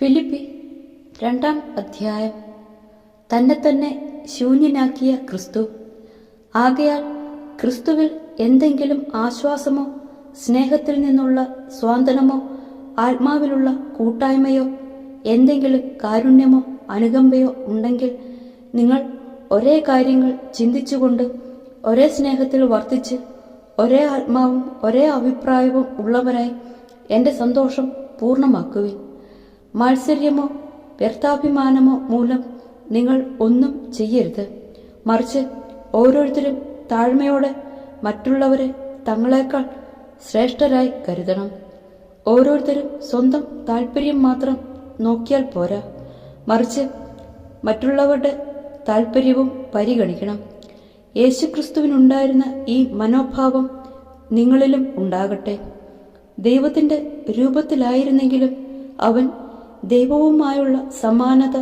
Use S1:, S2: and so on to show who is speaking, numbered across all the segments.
S1: Philippi 2-ാം അധ്യായം. തന്നെ ശൂന്യനാക്കിയ ക്രിസ്തു. ആകയാൽ ക്രിസ്തുവിൽ എന്തെങ്കിലും ആശ്വാസമോ സ്നേഹത്തിൽ നിന്നുള്ള സ്വാന്തനമോ ആത്മാവിലുള്ള കൂട്ടായ്മയോ എന്തെങ്കിലും കാരുണ്യമോ അനുകമ്പയോ ഉണ്ടെങ്കിൽ നിങ്ങൾ ഒരേ കാര്യങ്ങൾ ചിന്തിച്ചുകൊണ്ട് ഒരേ സ്നേഹത്തിൽ വർത്തിച്ച് ഒരേ ആത്മാവും ഒരേ അഭിപ്രായവും ഉള്ളവരായി എൻ്റെ സന്തോഷം പൂർണ്ണമാക്കുവിൻ. മാത്സര്യമോ വ്യർത്ഥാഭിമാനമോ മൂലം നിങ്ങൾ ഒന്നും ചെയ്യരുത്. മറിച്ച് ഓരോരുത്തരും താഴ്മയോടെ മറ്റുള്ളവരെ തങ്ങളെക്കാൾ ശ്രേഷ്ഠരായി കരുതണം. ഓരോരുത്തരും സ്വന്തം താല്പര്യം മാത്രം നോക്കിയാൽ പോരാ, മറിച്ച് മറ്റുള്ളവരുടെ താല്പര്യവും പരിഗണിക്കണം. യേശുക്രിസ്തുവിനുണ്ടായിരുന്ന ഈ മനോഭാവം നിങ്ങളിലും ഉണ്ടാകട്ടെ. ദൈവത്തിൻ്റെ രൂപത്തിലായിരുന്നെങ്കിലും അവൻ ദൈവവുമായുള്ള സമാനത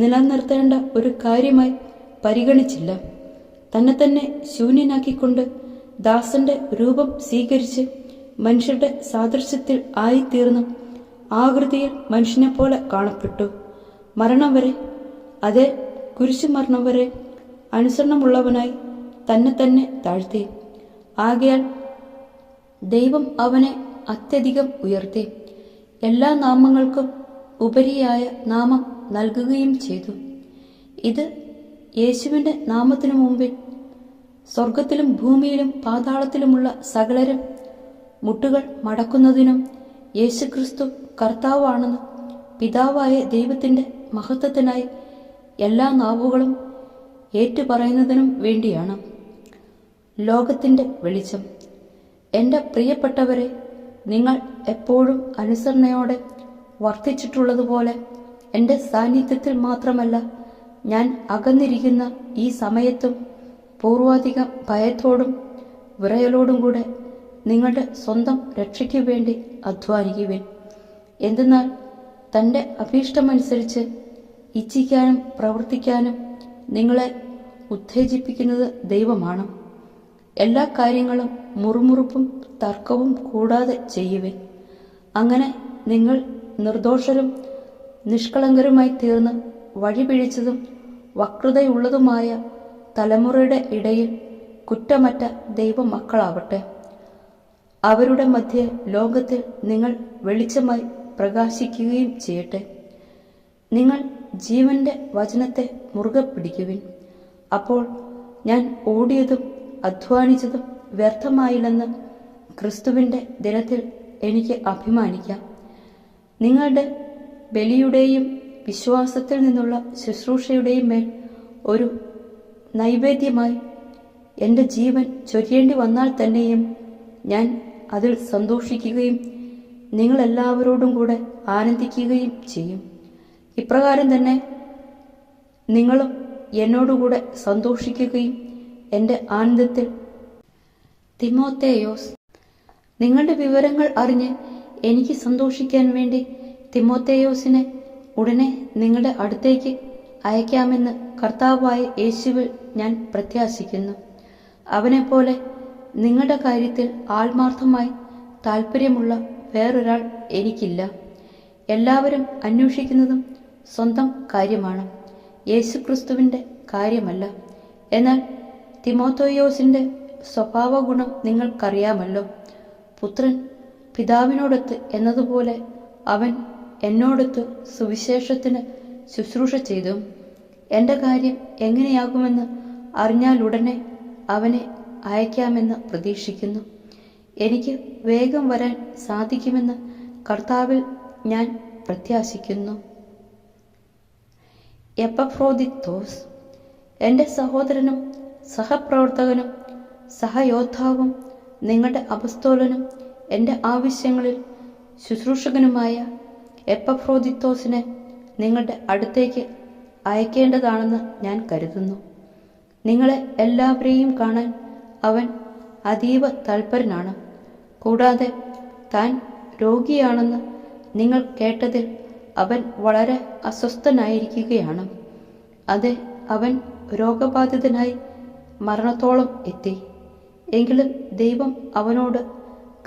S1: നിലനിർത്തേണ്ട ഒരു കാര്യമായി പരിഗണിച്ചില്ല. തന്നെ ശൂന്യനാക്കിക്കൊണ്ട് ദാസന്റെ രൂപം സ്വീകരിച്ച് മനുഷ്യരുടെ സാദൃശ്യത്തിൽ ആയിത്തീർന്ന് ആകൃതിയിൽ മനുഷ്യനെപ്പോലെ കാണപ്പെട്ടു. മരണം വരെ, അതേ കുരിശുമരണം വരെ അനുസരണമുള്ളവനായി തന്നെ താഴ്ത്തി. ആകയാൽ ദൈവം അവനെ അത്യധികം ഉയർത്തി, എല്ലാ നാമങ്ങൾക്കും ഉപരിയായ നാമം നൽകുകയും ചെയ്തു. ഇത് യേശുവിൻ്റെ നാമത്തിനു മുമ്പിൽ സ്വർഗത്തിലും ഭൂമിയിലും പാതാളത്തിലുമുള്ള സകലരും മുട്ടുകൾ മടക്കുന്നതിനും യേശുക്രിസ്തു കർത്താവാണെന്ന് പിതാവായ ദൈവത്തിൻ്റെ മഹത്വത്തിനായി എല്ലാ നാവുകളും ഏറ്റുപറയുന്നതിനും വേണ്ടിയാണ്. ലോകത്തിൻ്റെ വെളിച്ചം. എൻ്റെ പ്രിയപ്പെട്ടവരെ, നിങ്ങൾ എപ്പോഴും അനുസരണയോടെ വർത്തിച്ചിട്ടുള്ളതുപോലെ എൻ്റെ സാന്നിധ്യത്തിൽ മാത്രമല്ല, ഞാൻ അകന്നിരിക്കുന്ന ഈ സമയത്തും പൂർവാധികം ഭയത്തോടും വിറയലോടും കൂടെ നിങ്ങളുടെ സ്വന്തം രക്ഷയ്ക്കു വേണ്ടി അധ്വാനിക്കുവിൻ. എന്തെന്നാൽ തൻ്റെ അഭീഷ്ടമനുസരിച്ച് ഇച്ഛിക്കാനും പ്രവർത്തിക്കാനും നിങ്ങളെ ഉത്തേജിപ്പിക്കുന്നത് ദൈവമാണ്. എല്ലാ കാര്യങ്ങളും മുറുമുറുപ്പും തർക്കവും കൂടാതെ ചെയ്യുവിൻ. അങ്ങനെ നിങ്ങൾ നിർദോഷരും നിഷ്കളങ്കരുമായി തീർന്ന് വഴിപിഴച്ചതും വക്രതയുള്ളതുമായ തലമുറയുടെ ഇടയിൽ കുറ്റമറ്റ ദൈവമക്കളാവട്ടെ. അവരുടെ മധ്യേ ലോകത്തിൽ നിങ്ങൾ വെളിച്ചമായി പ്രകാശിക്കുകയും ചെയ്യട്ടെ. നിങ്ങൾ ജീവന്റെ വചനത്തെ മുറുകെ പിടിക്കുവിൻ. അപ്പോൾ ഞാൻ ഓടിയതും അധ്വാനിച്ചതും വ്യർത്ഥമായില്ലെന്ന് ക്രിസ്തുവിൻ്റെ ദിനത്തിൽ എനിക്ക് അഭിമാനിക്കാം. നിങ്ങളുടെ ബലിയുടെയും വിശ്വാസത്തിൽ നിന്നുള്ള ശുശ്രൂഷയുടെയും മേൽ ഒരു നൈവേദ്യമായി എൻ്റെ ജീവൻ ചൊരിയേണ്ടി വന്നാൽ തന്നെയും ഞാൻ അതിൽ സന്തോഷിക്കുകയും നിങ്ങളെല്ലാവരോടും കൂടെ ആനന്ദിക്കുകയും ചെയ്യും. ഇപ്രകാരം തന്നെ നിങ്ങളും എന്നോടുകൂടെ സന്തോഷിക്കുകയും എൻ്റെ ആനന്ദത്തിൽ. തിമോത്തേയോസ്. നിങ്ങളുടെ വിവരങ്ങൾ അറിഞ്ഞ് എനിക്ക് സന്തോഷിക്കാൻ വേണ്ടി തിമോത്തേയോസിനെ ഉടനെ നിങ്ങളുടെ അടുത്തേക്ക് അയക്കാമെന്ന് കർത്താവായ യേശുവിൽ ഞാൻ പ്രത്യാശിക്കുന്നു. അവനെപ്പോലെ നിങ്ങളുടെ കാര്യത്തിൽ ആത്മാർത്ഥമായി താല്പര്യമുള്ള വേറൊരാൾ എനിക്കില്ല. എല്ലാവരും അന്വേഷിക്കുന്നതും സ്വന്തം കാര്യമാണ്, യേശുക്രിസ്തുവിൻ്റെ കാര്യമല്ല. എന്നാൽ തിമോത്തേയോസിൻ്റെ സ്വഭാവഗുണം നിങ്ങൾക്കറിയാമല്ലോ. പുത്രൻ പിതാവിനോടൊത്ത് എന്നതുപോലെ അവൻ എന്നോടൊത്ത് സുവിശേഷത്തിന് ശുശ്രൂഷ ചെയ്തു. എൻ്റെ കാര്യം എങ്ങനെയാകുമെന്ന് അറിഞ്ഞാലുടനെ അവനെ അയക്കാമെന്ന് പ്രതീക്ഷിക്കുന്നു. എനിക്ക് വേഗം വരാൻ സാധിക്കുമെന്ന് കർത്താവിൽ ഞാൻ പ്രത്യാശിക്കുന്നു. എപ്പഫ്രോദിത്തോസ്. എൻ്റെ സഹോദരനും സഹപ്രവർത്തകനും സഹയോദ്ധാവും നിങ്ങളുടെ അപസ്തോലനും എൻ്റെ ആവശ്യങ്ങളിൽ ശുശ്രൂഷകനുമായ എപ്പഫ്രോദിത്തോസിനെ നിങ്ങളുടെ അടുത്തേക്ക് അയക്കേണ്ടതാണെന്ന് ഞാൻ കരുതുന്നു. നിങ്ങളെ എല്ലാവരെയും കാണാൻ അവൻ അതീവ തൽപരനാണ്. കൂടാതെ താൻ രോഗിയാണെന്ന് നിങ്ങൾ കേട്ടതിൽ അവൻ വളരെ അസ്വസ്ഥനായിരിക്കുകയാണ്. അതെ, അവൻ രോഗബാധിതനായി മരണത്തോളം എത്തി. എങ്കിലും ദൈവം അവനോട്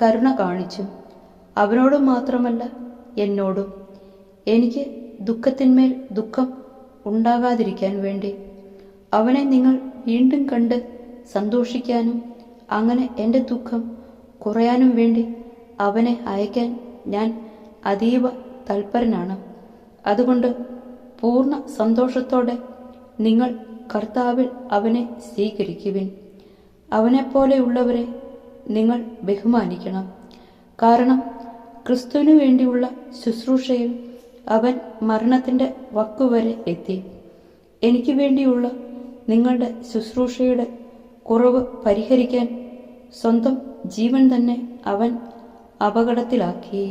S1: കരുണ കാണിച്ചു. അവനോട് മാത്രമല്ല എന്നോടും. എനിക്ക് ദുഃഖത്തിന്മേൽ ദുഃഖം ഉണ്ടാകാതിരിക്കാൻ വേണ്ടി അവനെ നിങ്ങൾ വീണ്ടും കണ്ട് സന്തോഷിക്കാനും അങ്ങനെ എൻ്റെ ദുഃഖം കുറയാനും വേണ്ടി അവനെ അയക്കാൻ ഞാൻ അതീവ തൽപരനാണ്. അതുകൊണ്ട് പൂർണ്ണ സന്തോഷത്തോടെ നിങ്ങൾ കർത്താവിൽ അവനെ സ്വീകരിക്കുവിൻ. അവനെപ്പോലെയുള്ളവരെ നിങ്ങൾ ബഹുമാനിക്കണം. കാരണം ക്രിസ്തുവിനു വേണ്ടിയുള്ള ശുശ്രൂഷയിൽ അവൻ മരണത്തിൻ്റെ വക്കുവരെ എത്തി. എനിക്ക് വേണ്ടിയുള്ള നിങ്ങളുടെ ശുശ്രൂഷയുടെ കുറവ് പരിഹരിക്കാൻ സ്വന്തം ജീവൻ തന്നെ അവൻ അപകടത്തിലാക്കി.